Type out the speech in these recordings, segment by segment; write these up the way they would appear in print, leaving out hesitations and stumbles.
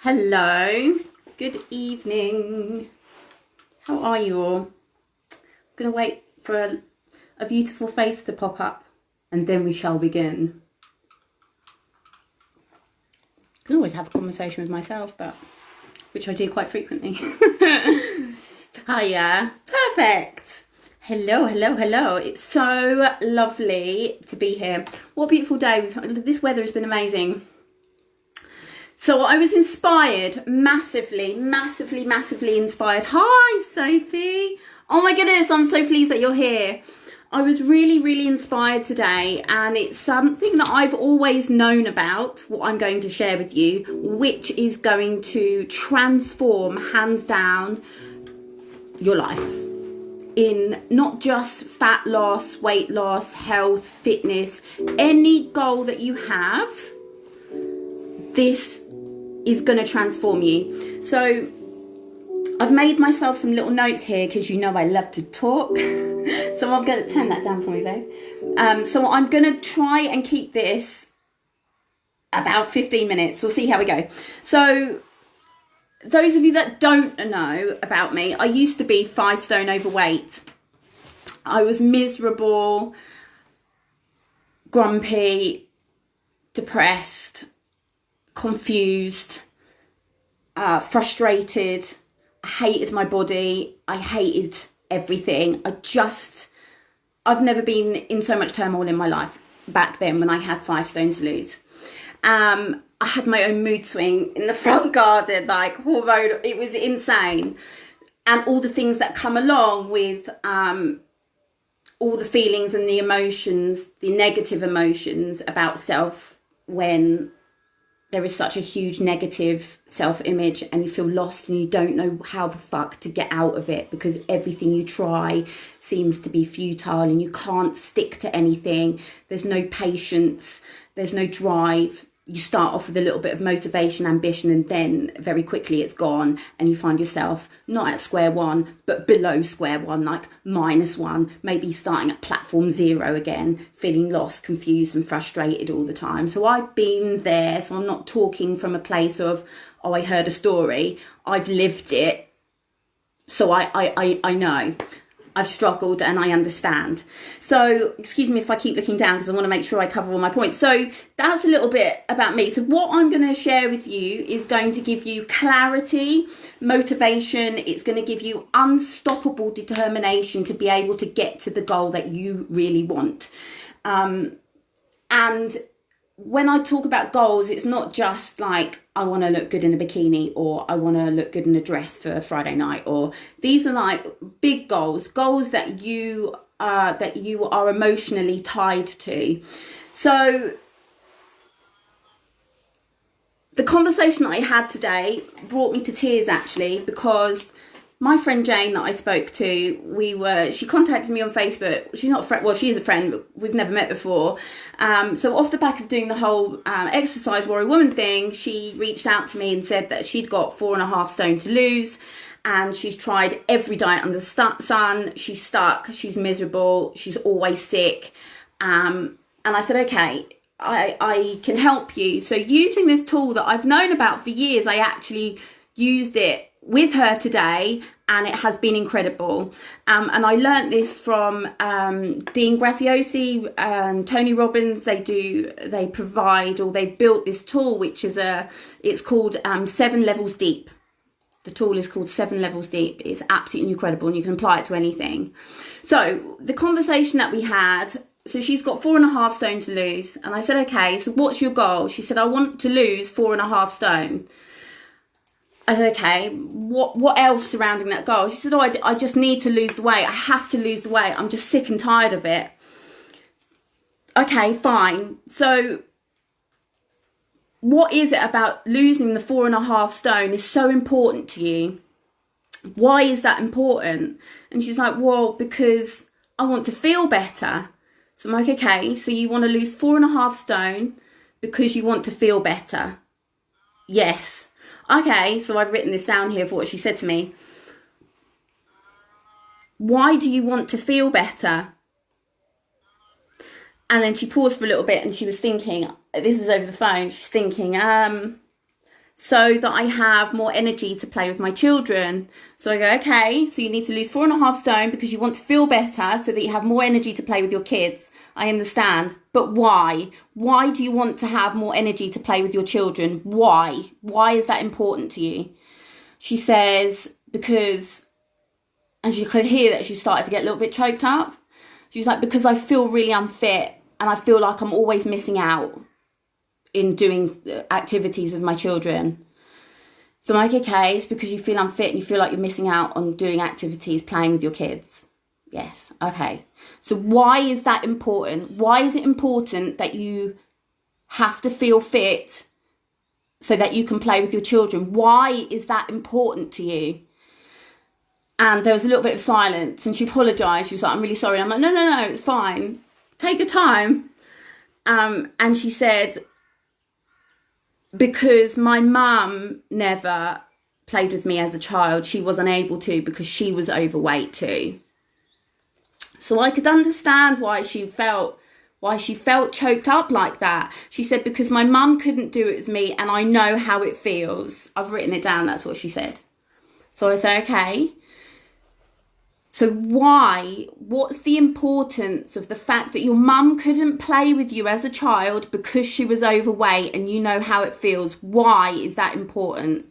Hello, good evening. How are you all? I'm going to wait for a beautiful face to pop up and then we shall begin. I can always have a conversation with myself, which I do quite frequently. Hiya, perfect. Hello. It's so lovely to be here. What a beautiful day. This weather has been amazing. So I was inspired, massively inspired. Hi, Sophie. Oh my goodness, I'm so pleased that you're here. I was really inspired today, and it's something that I've always known about, what I'm going to share with you, which is going to transform, hands down, your life. In not just fat loss, weight loss, health, fitness, any goal that you have, this is going to transform you. So I've made myself some little notes here because you know I love to talk. So I'm going to turn that down for me, babe. So I'm going to try and keep this about 15 minutes. We'll see how we go. So those of you that don't know about me, I used to be 5 stone overweight. I was miserable, grumpy, depressed, confused, frustrated. I hated my body. I hated everything. I've never been in so much turmoil in my life back then when I had 5 stone to lose. I had my own mood swing in the front garden, like hormone. It was insane. And all the things that come along with all the feelings and the emotions, the negative emotions about self when there is such a huge negative self-image and you feel lost and you don't know how the fuck to get out of it because everything you try seems to be futile and you can't stick to anything. There's no patience, there's no drive. You start off with a little bit of motivation, ambition, and then very quickly it's gone and you find yourself not at square one, but below square one, like -1, maybe starting at platform 0 again, feeling lost, confused, and frustrated all the time. So I've been there, so I'm not talking from a place of, oh, I heard a story. I've lived it, so I know. I've struggled and I understand. So excuse me if I keep looking down because I want to make sure I cover all my points. So that's a little bit about me. So what I'm going to share with you is going to give you clarity, motivation. It's going to give you unstoppable determination to be able to get to the goal that you really want. And when I talk about goals, it's not just like I want to look good in a bikini or I want to look good in a dress for Friday night, or these are like big goals that you are emotionally tied to. So the conversation that I had today brought me to tears actually, because my friend Jane that I spoke to, she contacted me on Facebook. She's not a friend, well, she is a friend, but we've never met before. So off the back of doing the whole exercise warrior woman thing, she reached out to me and said that she'd got 4.5 stone to lose, and she's tried every diet under the sun. She's stuck, she's miserable, she's always sick. And I said, okay, I can help you. So using this tool that I've known about for years, I actually used it with her today, and it has been incredible. And I learnt this from Dean Graziosi and Tony Robbins. They provide, or they've built this tool, which is it's called 7 levels deep. The tool is called 7 levels deep. It's absolutely incredible, and you can apply it to anything. So the conversation that we had, so she's got 4.5 stone to lose, and I said, okay, so what's your goal? She said, I want to lose 4.5 stone. I said, okay, what else surrounding that goal? She said, oh, I just need to lose the weight. I have to lose the weight. I'm just sick and tired of it. Okay, fine. So what is it about losing the 4.5 stone is so important to you? Why is that important? And she's like, well, because I want to feel better. So I'm like, okay, so you want to lose 4.5 stone because you want to feel better? Yes. Okay, so I've written this down here for what she said to me. Why do you want to feel better? And then she paused for a little bit and she was thinking, this is over the phone, she's thinking, so that I have more energy to play with my children. So I go, okay, so you need to lose 4.5 stone because you want to feel better so that you have more energy to play with your kids. I understand. But why? Why do you want to have more energy to play with your children? Why? Why is that important to you? She says, because, and she could hear that she started to get a little bit choked up. She's like, because I feel really unfit and I feel like I'm always missing out in doing activities with my children. So I'm like, okay, it's because you feel unfit and you feel like you're missing out on doing activities, playing with your kids. Yes, okay. So why is that important? Why is it important that you have to feel fit so that you can play with your children? Why is that important to you? And there was a little bit of silence and she apologised. She was like, I'm really sorry. I'm like, no, it's fine. Take your time. And she said, because my mum never played with me as a child, she was unable to because she was overweight too. So I could understand why she felt choked up like that. She said, because my mum couldn't do it with me and I know how it feels. I've written it down, that's what she said. So I said, okay. So why? What's the importance of the fact that your mum couldn't play with you as a child because she was overweight and you know how it feels? Why is that important?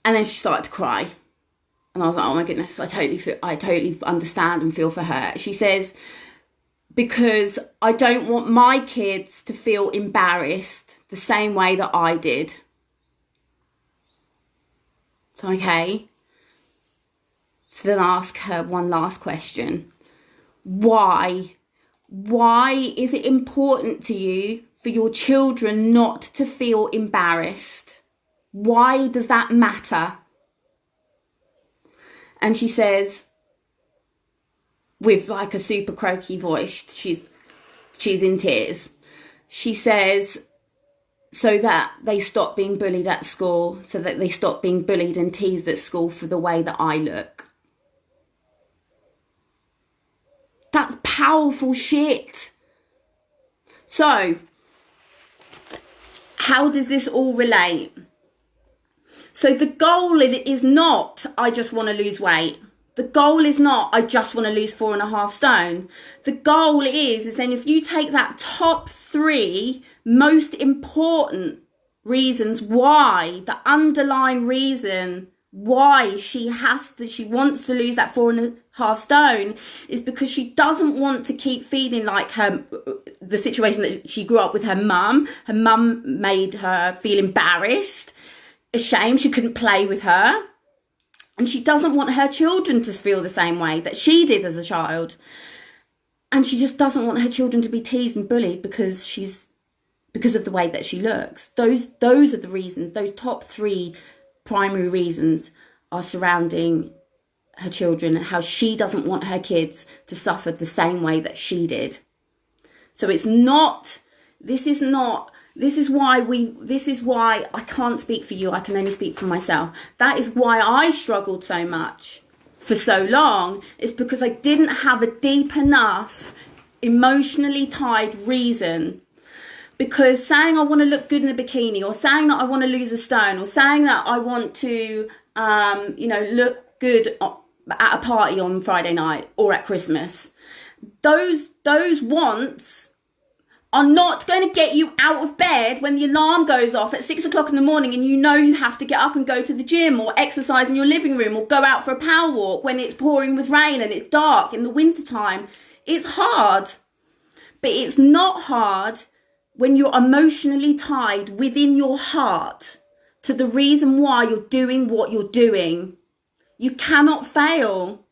And then she started to cry. And I was like, oh my goodness, I totally understand and feel for her. She says, because I don't want my kids to feel embarrassed the same way that I did. So, okay. So then I ask her one last question. Why? Why is it important to you for your children not to feel embarrassed? Why does that matter? And she says, with like a super croaky voice, she's in tears. She says, so that they stop being bullied at school, so that they stop being bullied and teased at school for the way that I look. That's powerful shit. So, how does this all relate? So the goal is not, I just want to lose weight. The goal is not, I just want to lose 4.5 stone. The goal is then if you take that top 3 most important reasons why, the underlying reason why she wants to lose that 4.5 stone is because she doesn't want to keep feeling like the situation that she grew up with her mum. Her mum made her feel embarrassed, ashamed, she couldn't play with her. And she doesn't want her children to feel the same way that she did as a child. And she just doesn't want her children to be teased and bullied because of the way that she looks. Those are the reasons. Those top 3 primary reasons are surrounding her children and how she doesn't want her kids to suffer the same way that she did. So this is why I can't speak for you. I can only speak for myself. That is why I struggled so much for so long. It's because I didn't have a deep enough emotionally tied reason. Because saying I want to look good in a bikini, or saying that I want to lose a stone, or saying that I want to, look good at a party on Friday night or at Christmas, those wants are not going to get you out of bed when the alarm goes off at 6 o'clock in the morning and you know you have to get up and go to the gym or exercise in your living room or go out for a power walk when it's pouring with rain and it's dark in the wintertime. It's hard, but it's not hard when you're emotionally tied within your heart to the reason why you're doing what you're doing. You cannot fail.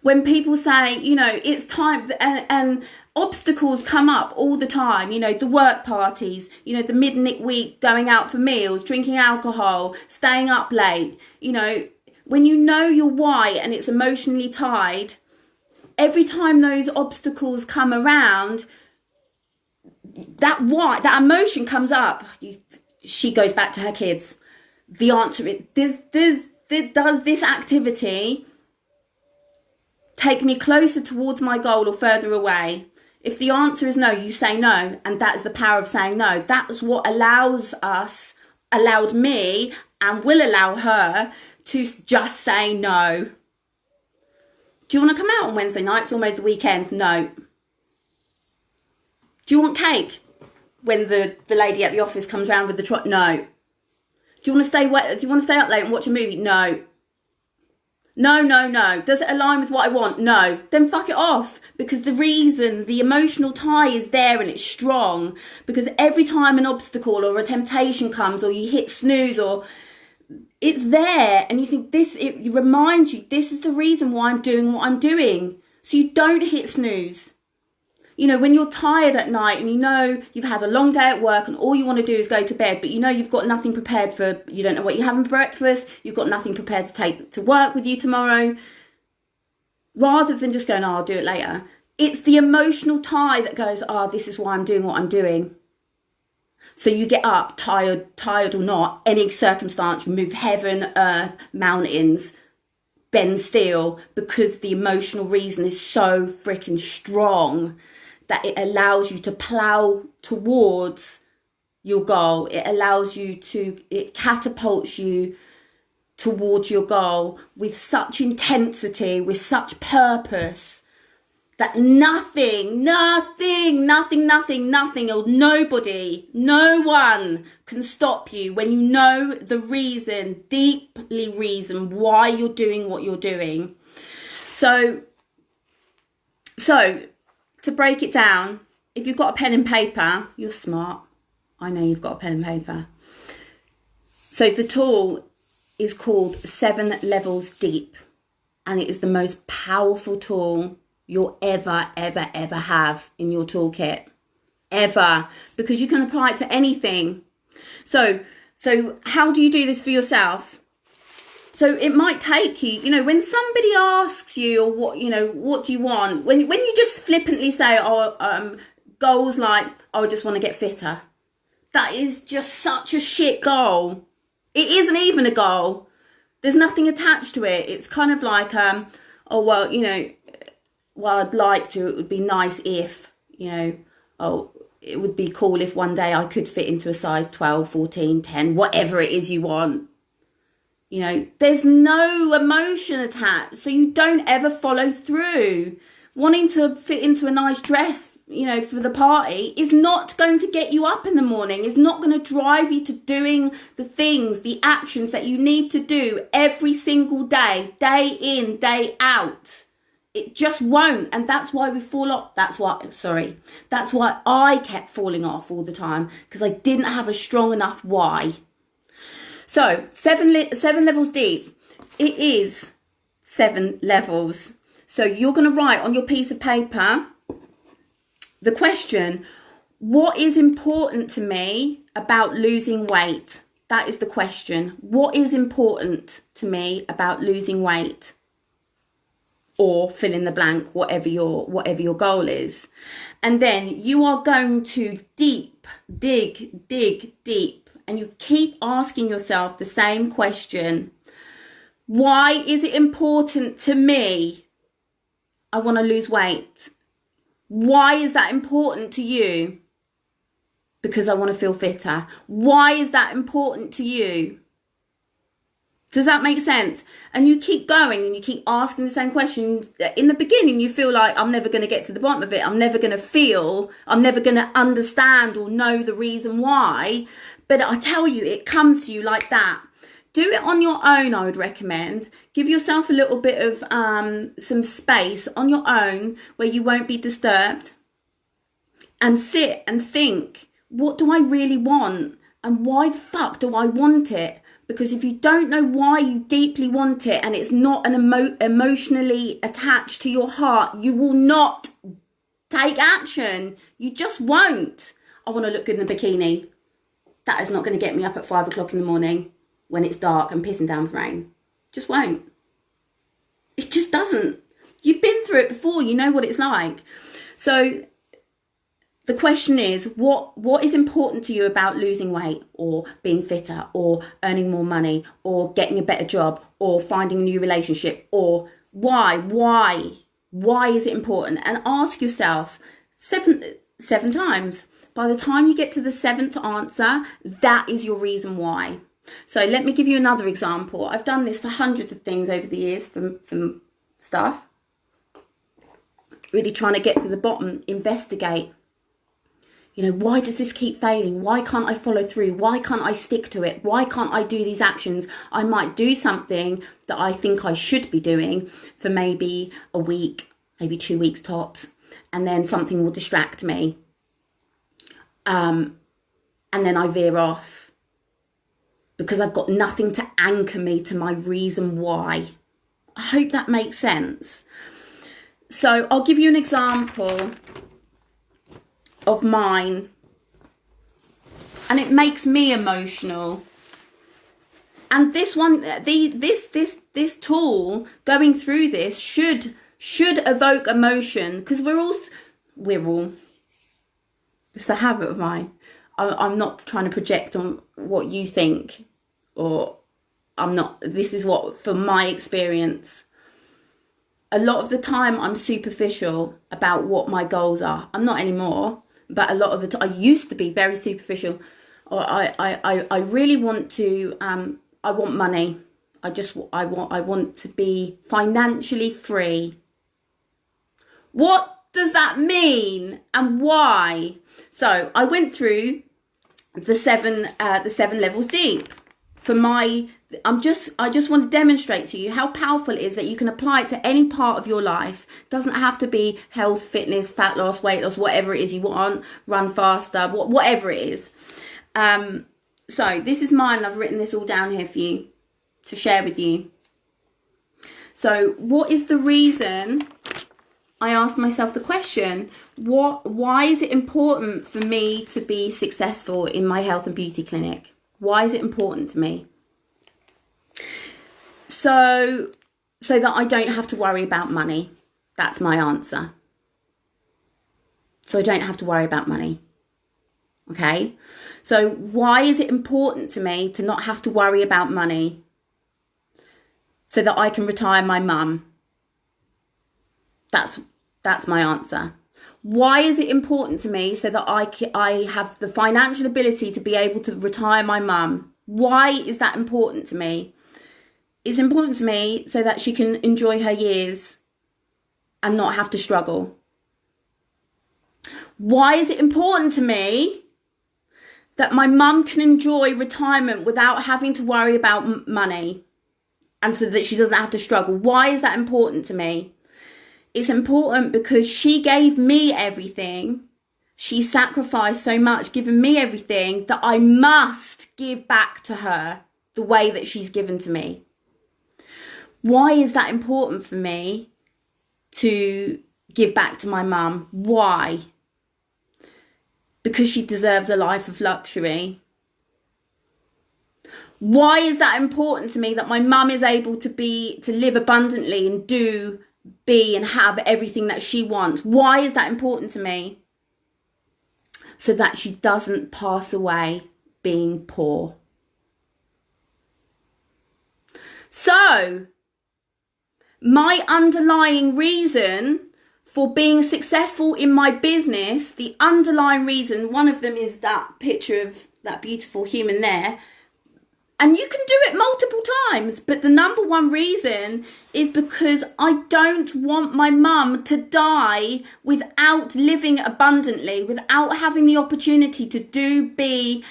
When people say, it's time, and obstacles come up all the time, the work parties, the midweek going out for meals, drinking alcohol, staying up late, when you know your why and it's emotionally tied, every time those obstacles come around, that emotion comes up. She goes back to her kids. The answer is, does this activity take me closer towards my goal or further away? If the answer is no, you say no. And that is the power of saying no. That's what allowed me, and will allow her to just say no. Do you want to come out on Wednesday night? It's almost the weekend. No. Do you want cake when the lady at the office comes round with the no. Do you want to stay up late and watch a movie? No. No. Does it align with what I want? No. Then fuck it off. Because the emotional tie is there and it's strong. Because every time an obstacle or a temptation comes, or you hit snooze, or it's there, and you think it reminds you, this is the reason why I'm doing what I'm doing. So you don't hit snooze. You know, when you're tired at night and you know you've had a long day at work and all you want to do is go to bed, but you know you've got nothing prepared you don't know what you're having for breakfast, you've got nothing prepared to take to work with you tomorrow, rather than just going, I'll do it later. It's the emotional tie that goes, this is why I'm doing what I'm doing. So you get up, tired or not, any circumstance, you move heaven, earth, mountains, bend steel, because the emotional reason is so freaking strong that it allows you to plow towards your goal. It catapults you towards your goal with such intensity, with such purpose, that nothing, or nobody, no one can stop you when you know the reason, deeply reason why you're doing what you're doing. So to break it down, if you've got a pen and paper, you're smart. I know you've got a pen and paper. So the tool is called 7 Levels Deep, and it is the most powerful tool you'll ever have in your toolkit. Ever. Because you can apply it to anything. So how do you do this for yourself? So it might take you, when somebody asks you, or what do you want? When you just flippantly say, goals like, I just want to get fitter. That is just such a shit goal. It isn't even a goal. There's nothing attached to it. It's kind of like, I'd like to, it would be nice if, it would be cool if one day I could fit into a size 12, 14, 10, whatever it is you want. There's no emotion attached, so you don't ever follow through. Wanting to fit into a nice dress, for the party is not going to get you up in the morning. It's not going to drive you to doing the things, the actions that you need to do every single day, day in, day out. It just won't. And that's why we fall off. That's why I kept falling off all the time, because I didn't have a strong enough why. So 7 levels deep. It is 7 levels. So you're going to write on your piece of paper the question, what is important to me about losing weight? That is the question. What is important to me about losing weight? Or fill in the blank, whatever your goal is. And then you are going to dig deep. And you keep asking yourself the same question. Why is it important to me? I want to lose weight. Why is that important to you? Because I want to feel fitter. Why is that important to you? Does that make sense? And you keep going and you keep asking the same question. In the beginning, you feel like, I'm never going to get to the bottom of it. I'm never going to understand or know the reason why. But I tell you, it comes to you like that. Do it on your own, I would recommend. Give yourself a little bit of some space on your own where you won't be disturbed. And sit and think, what do I really want? And why the fuck do I want it? Because if you don't know why you deeply want it, and it's not emotionally attached to your heart, you will not take action. You just won't. I want to look good in a bikini. That is not going to get me up at 5 o'clock in the morning when it's dark and pissing down with rain. Just won't. It just doesn't. You've been through it before. You know what it's like. So the question is, what is important to you about losing weight, or being fitter, or earning more money, or getting a better job, or finding a new relationship, or why? Why is it important? And ask yourself Seven times. By the time you get to the seventh answer, that is your reason why. So let me give you another example. I've done this for hundreds of things over the years from stuff. Really trying to get to the bottom, investigate. You know, why does this keep failing? Why can't I follow through? Why can't I stick to it? Why can't I do these actions? I might do something that I think I should be doing for maybe a week, maybe 2 weeks tops, and then something will distract me. And then I veer off because I've got nothing to anchor me to my reason why. I hope that makes sense. So I'll give you an example of mine, and it makes me emotional. And this one, this tool, going through this should evoke emotion, because we're all. It's a habit of mine. I'm not trying to project on what you think, or I'm not. This is what, from my experience. A lot of the time I'm superficial about what my goals are. I'm not anymore, but a lot of the time I used to be very superficial. Or I really want to. I want money. I want to be financially free. What does that mean and why? So I went through the seven levels deep. I just want to demonstrate to you how powerful it is that you can apply it to any part of your life. It doesn't have to be health, fitness, fat loss, weight loss, whatever it is you want, run faster, whatever it is. So this is mine. I've written this all down here for you to share with you. So what is the reason? I asked myself the question, why is it important for me to be successful in my health and beauty clinic? Why is it important to me? So that I don't have to worry about money. That's my answer. So I don't have to worry about money. Okay? So why is it important to me to not have to worry about money? So that I can retire my mum. That's my answer. Why is it important to me? So that I have the financial ability to be able to retire my mum. Why is that important to me? It's important to me so that she can enjoy her years and not have to struggle. Why is it important to me that my mum can enjoy retirement without having to worry about money, and so that she doesn't have to struggle? Why is that important to me? It's important because she gave me everything. She sacrificed so much, giving me everything, that I must give back to her the way that she's given to me. Why is that important for me to give back to my mum? Why? Because she deserves a life of luxury. Why is that important to me, that my mum is able to live abundantly and be and have everything that she wants? Why is that important to me? So that she doesn't pass away being poor. So, my underlying reason for being successful in my business, the underlying reason, one of them is that picture of that beautiful human there. And you can do it multiple times, but the number one reason is because I don't want my mum to die without living abundantly, without having the opportunity to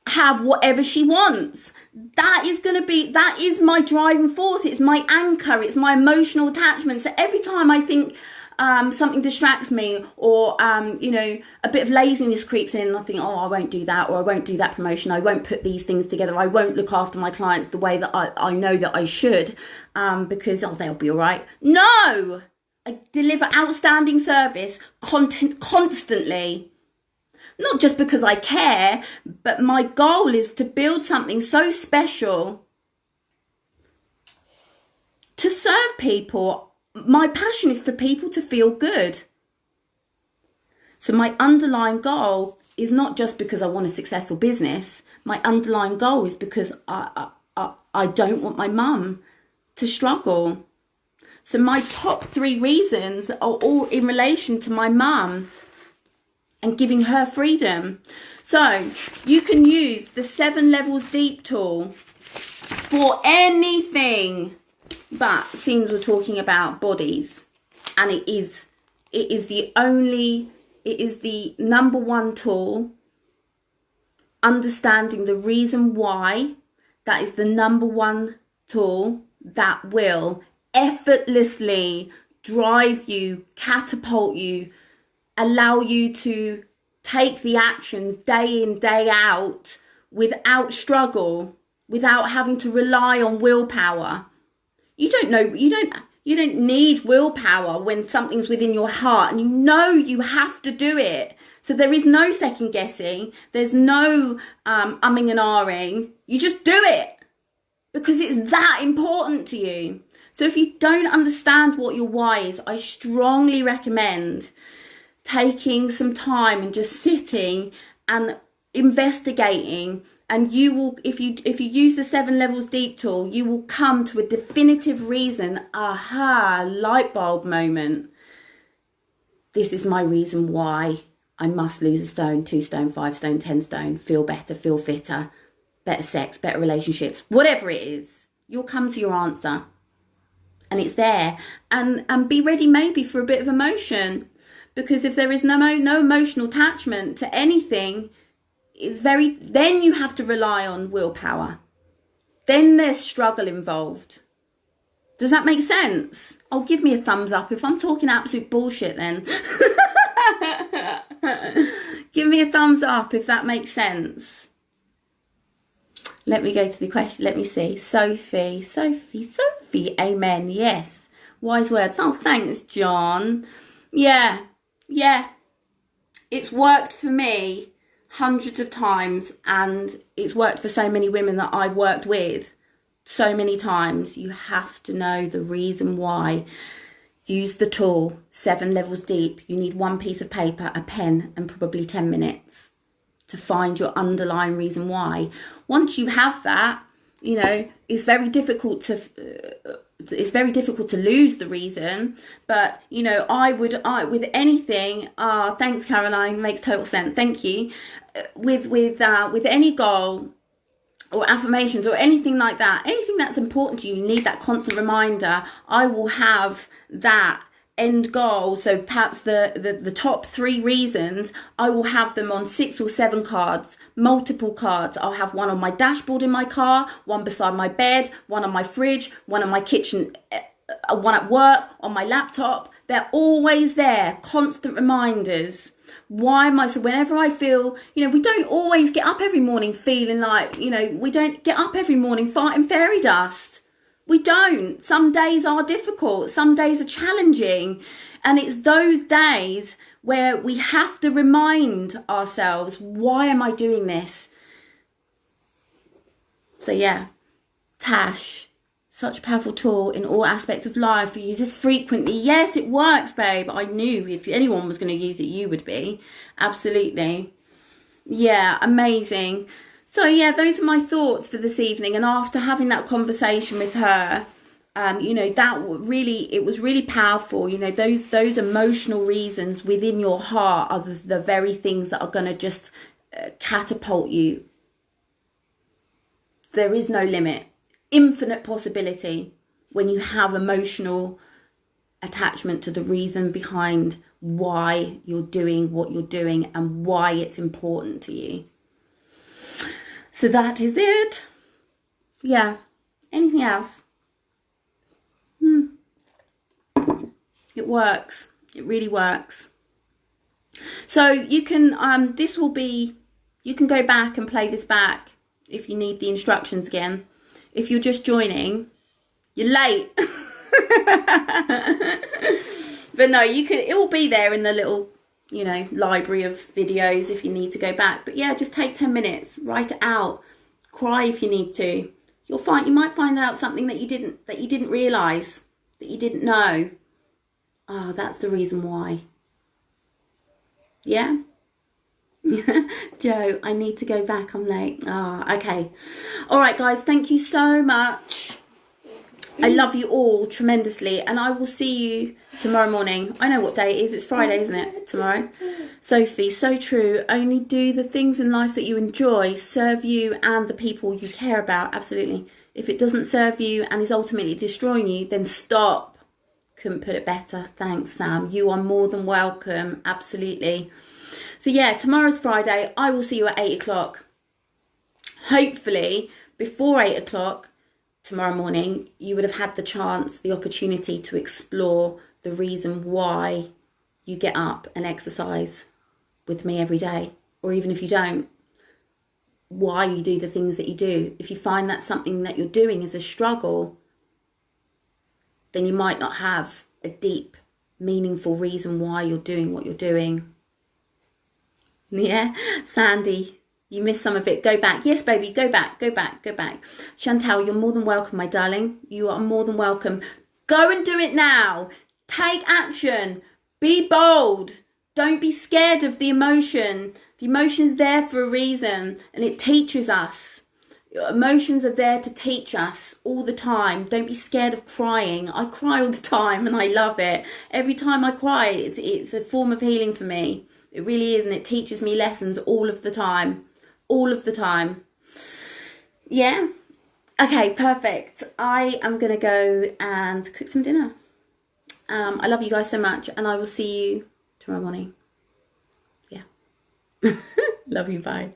have whatever she wants. That is my driving force. It's my anchor. It's my emotional attachment. So every time I think something distracts me, or a bit of laziness creeps in, and I think, I won't do that, or I won't do that promotion, I won't put these things together, I won't look after my clients the way that I know that I should, because they'll be all right. No, I deliver outstanding service constantly. Not just because I care, but my goal is to build something so special to serve people. My passion is for people to feel good. So my underlying goal is not just because I want a successful business. My underlying goal is because I don't want my mum to struggle. So my top 3 reasons are all in relation to my mum. and giving her freedom. So you can use the 7 levels deep tool for anything, but seems we're talking about bodies, and it is the number one tool. Understanding the reason why, that is the number one tool that will effortlessly drive you, catapult you, allow you to take the actions day in, day out without struggle, without having to rely on willpower. You don't need willpower when something's within your heart and you know you have to do it. So there is no second guessing. There's no umming and ahhing. You just do it because it's that important to you. So if you don't understand what your why is, I strongly recommend taking some time and just sitting and investigating. And you will, if you use the 7 levels deep tool, you will come to a definitive reason, aha, light bulb moment. This is my reason why I must lose a stone, 2 stone, 5 stone, 10 stone, feel better, feel fitter, better sex, better relationships, whatever it is. You'll come to your answer. And it's there. And be ready maybe for a bit of emotion. Because if there is no emotional attachment to anything, then you have to rely on willpower. Then there's struggle involved. Does that make sense? Oh, give me a thumbs up if I'm talking absolute bullshit then. Give me a thumbs up if that makes sense. Let me go to the question. Let me see. Sophie. Amen. Yes. Wise words. Oh, thanks, John. Yeah. It's worked for me hundreds of times, and it's worked for so many women that I've worked with so many times. You have to know the reason why. Use the tool, 7 levels deep. You need 1 piece of paper, a pen, and probably 10 minutes to find your underlying reason why. Once you have that, it's very difficult to lose the reason. But I with anything. Thanks, Caroline. Makes total sense. Thank you. With any goal or affirmations or anything like that, anything that's important to you, you need that constant reminder. I will have that end goal. So perhaps the top 3 reasons, I will have them on 6 or 7 cards, multiple cards. I'll have one on my dashboard in my car, one beside my bed, one on my fridge, one on my kitchen, one at work, on my laptop. They're always there, constant reminders. Why am I? So whenever I feel, we don't always get up every morning feeling like, we don't get up every morning farting fairy dust. We don't. Some days are difficult. Some days are challenging. And it's those days where we have to remind ourselves, why am I doing this? So yeah, Tash, such a powerful tool in all aspects of life. We use this frequently. Yes, it works, babe. I knew if anyone was going to use it, you would be. Absolutely. Yeah, amazing. So yeah, those are my thoughts for this evening. And after having that conversation with her, it was really powerful. Those emotional reasons within your heart are the very things that are going to just catapult you. There is no limit. Infinite possibility when you have emotional attachment to the reason behind why you're doing what you're doing and why it's important to you. So that is it. Yeah. Anything else? It works. It really works. So you can you can go back and play this back if you need the instructions again. If you're just joining, you're late. But no, it will be there in the little, library of videos if you need to go back. But yeah, just take 10 minutes, write it out, cry if you need to. You might find out something that you didn't realize, that you didn't know. Oh, that's the reason why. Yeah. Joe, I need to go back. I'm late. Okay. All right, guys. Thank you so much. I love you all tremendously, and I will see you tomorrow morning. I know what day it is. It's Friday, isn't it? Tomorrow. Sophie, so true. Only do the things in life that you enjoy, serve you and the people you care about. Absolutely. If it doesn't serve you and is ultimately destroying you, then stop. Couldn't put it better. Thanks, Sam. You are more than welcome. Absolutely. So yeah, tomorrow's Friday. I will see you at 8 o'clock. Hopefully, before 8 o'clock tomorrow morning, you would have had the chance, the opportunity to explore the reason why you get up and exercise with me every day. Or even if you don't, why you do the things that you do. If you find that something that you're doing is a struggle, then you might not have a deep, meaningful reason why you're doing what you're doing. Yeah, Sandy, you missed some of it. Go back. Yes, baby, go back, go back, go back. Chantal, you're more than welcome, my darling. You are more than welcome. Go and do it now. Take action. Be bold. Don't be scared of the emotion. The emotion's there for a reason, and it teaches us. Emotions are there to teach us all the time. Don't be scared of crying. I cry all the time and I love it. Every time I cry, it's a form of healing for me. It really is, and it teaches me lessons all of the time. All of the time. Yeah? Okay, perfect. I am going to go and cook some dinner. I love you guys so much, and I will see you tomorrow morning. Yeah. Love you, bye.